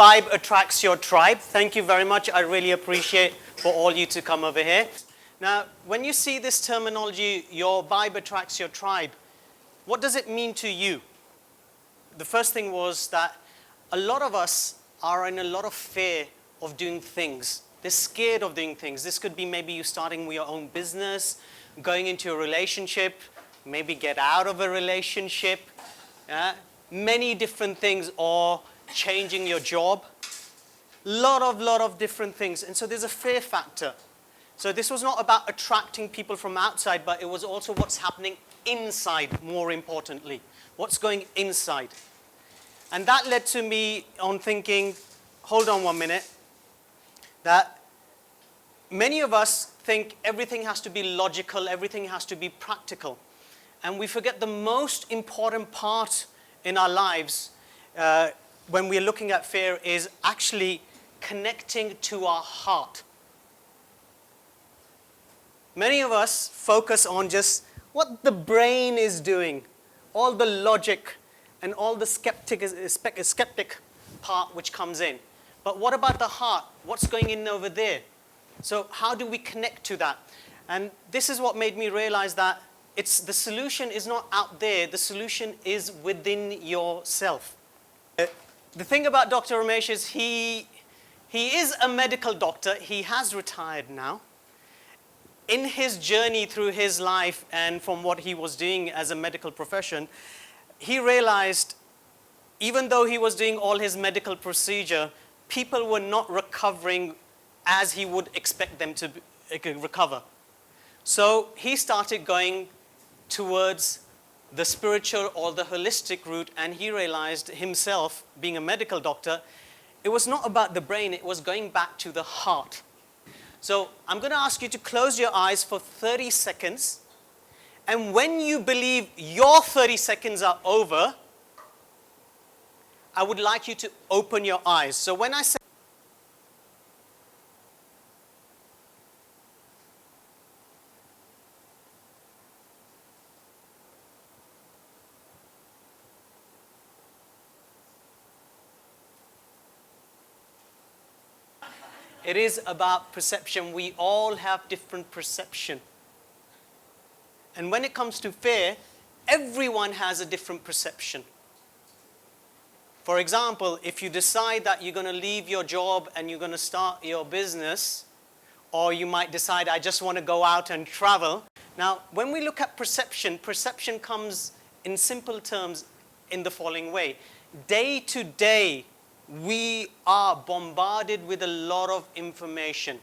vibe attracts your tribe. Thank you very much. I really appreciate for all you to come over here. Now, when you see this terminology, your vibe attracts your tribe, what does it mean to you? The first thing was that a lot of us are in a lot of fear of doing things. They're scared of doing things. This could be maybe you starting your own business, going into a relationship, maybe get out of a relationship, many different things, or changing your job. Lot of different things. And so there's a fear factor. So this was not about attracting people from outside, but it was also what's happening inside, more importantly. What's going inside. And that led to me on thinking, hold on 1 minute, that many of us think everything has to be logical, everything has to be practical. And we forget the most important part in our lives when we're looking at fear is actually connecting to our heart. Many of us focus on just what the brain is doing, all the logic and all the skeptic part which comes in. But what about the heart? What's going in over there? So how do we connect to that? And this is what made me realize that the solution is not out there, the solution is within yourself. The thing about Dr. Ramesh is he is a medical doctor. He has retired now. In his journey through his life and from what he was doing as a medical profession, he realized even though he was doing all his medical procedure, people were not recovering as he would expect them to recover. So he started going towards the spiritual or the holistic route, and he realized himself, being a medical doctor, it was not about the brain, it was going back to the heart. So I'm going to ask you to close your eyes for 30 seconds. And when you believe your 30 seconds are over, I would like you to open your eyes. So when I say it is about perception. We all have different perception. And when it comes to fear, everyone has a different perception. For example, if you decide that you're going to leave your job and you're going to start your business, or you might decide, I just want to go out and travel. Now, when we look at perception, perception comes in simple terms in the following way. Day to day, we are bombarded with a lot of information.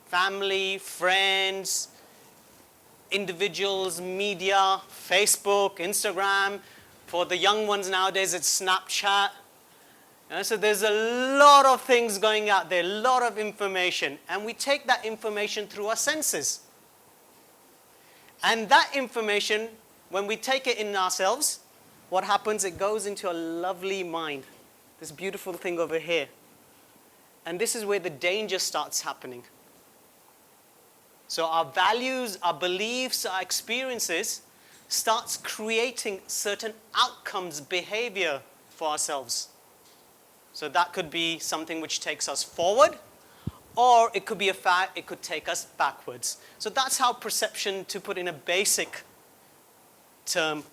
Family, friends, individuals, media, Facebook, Instagram. For the young ones nowadays, it's Snapchat. So there's a lot of things going out there, a lot of information. And we take that information through our senses. And that information, when we take it in ourselves, what happens? It goes into a lovely mind. This beautiful thing over here. And this is where the danger starts happening. So our values, our beliefs, our experiences starts creating certain outcomes, behavior for ourselves. So that could be something which takes us forward, or it could be a fact, it could take us backwards. So that's how perception, to put in a basic term,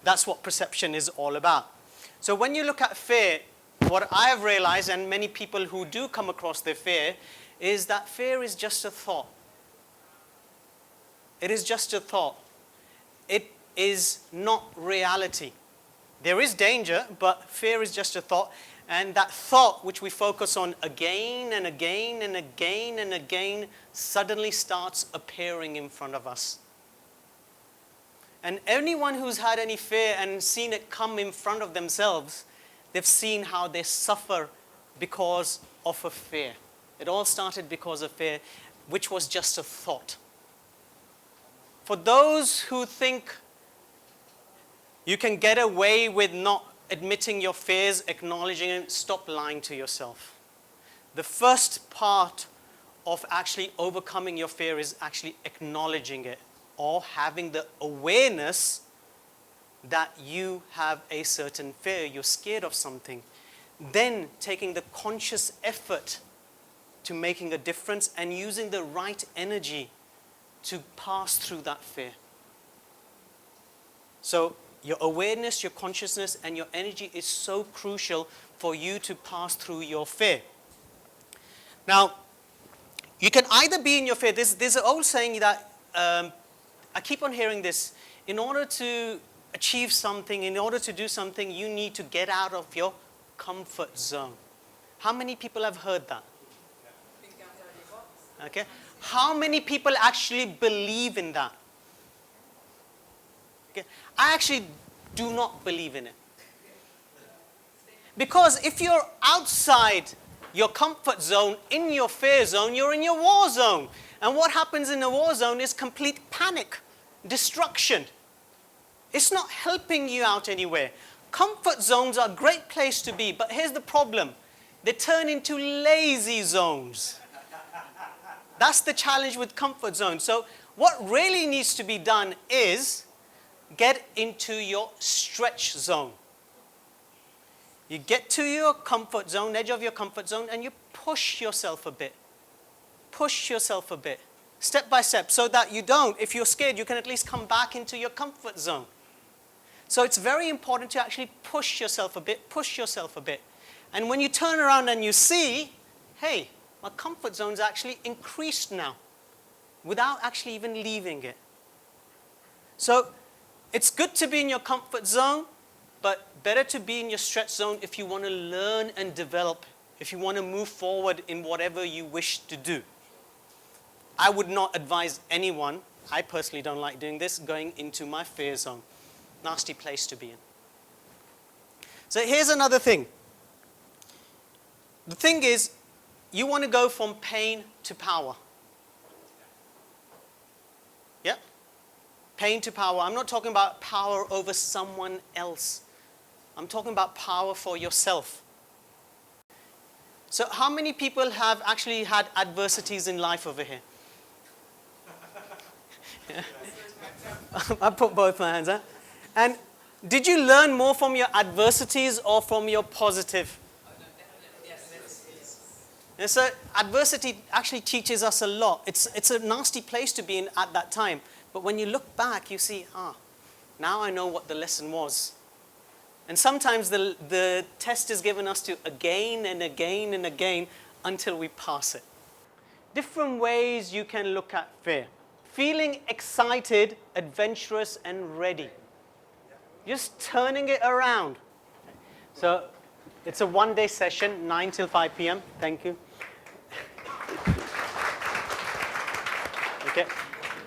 that's what perception is all about. So when you look at fear, what I have realized, and many people who do come across their fear, is that fear is just a thought. It is just a thought. It is not reality. There is danger, but fear is just a thought. And that thought, which we focus on again and again and again and again, suddenly starts appearing in front of us. And anyone who's had any fear and seen it come in front of themselves, they've seen how they suffer because of a fear. It all started because of fear, which was just a thought. For those who think you can get away with not admitting your fears, acknowledging it, stop lying to yourself. The first part of actually overcoming your fear is actually acknowledging it, or having the awareness that you have a certain fear, you're scared of something. then taking the conscious effort to making a difference and using the right energy to pass through that fear. So your awareness, your consciousness, and your energy is so crucial for you to pass through your fear. Now, you can either be in your fear. There's an old saying that I keep on hearing this. In order to achieve something, in order to do something, you need to get out of your comfort zone. How many people have heard that? Okay. How many people actually believe in that? Okay. I actually do not believe in it. Because if you're outside your comfort zone, in your fear zone, you're in your war zone. And what happens in a war zone is complete panic, destruction. It's not helping you out anywhere. Comfort zones are a great place to be, but here's the problem. They turn into lazy zones. That's the challenge with comfort zones. So what really needs to be done is get into your stretch zone. You get to your comfort zone, edge of your comfort zone, and you push yourself a bit. Push yourself a bit, step by step, so that you don't, if you're scared, you can at least come back into your comfort zone. So it's very important to actually push yourself a bit, push yourself a bit. And when you turn around and you see, hey, my comfort zone's actually increased now, without actually even leaving it. So it's good to be in your comfort zone, but better to be in your stretch zone if you want to learn and develop, if you want to move forward in whatever you wish to do. I would not advise anyone, I personally don't like doing this, going into my fear zone. Nasty place to be in. So here's another thing. The thing is, you want to go from pain to power. Yeah? Pain to power. I'm not talking about power over someone else. I'm talking about power for yourself. So how many people have actually had adversities in life over here? Yeah. I put both my hands up. And did you learn more from your adversities or from your positive? And so adversity actually teaches us a lot. It's a nasty place to be in at that time. But when you look back, you see, now I know what the lesson was. And sometimes the test is given us to again and again and again until we pass it. Different ways you can look at fear. Feeling excited, adventurous, and ready. Just turning it around. So it's a one-day session, 9 till 5 p.m. Thank you. Okay.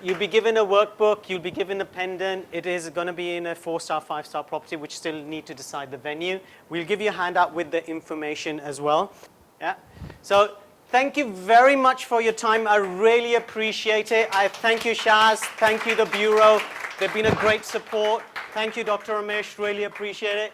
You'll be given a workbook, you'll be given a pendant. It is going to be in a 4-star, 5-star property, which still need to decide the venue. We'll give you a handout with the information as well. Yeah. So thank you very much for your time. I really appreciate it. I thank you, Shaz. Thank you, the Bureau. They've been a great support. Thank you, Dr. Ramesh. Really appreciate it.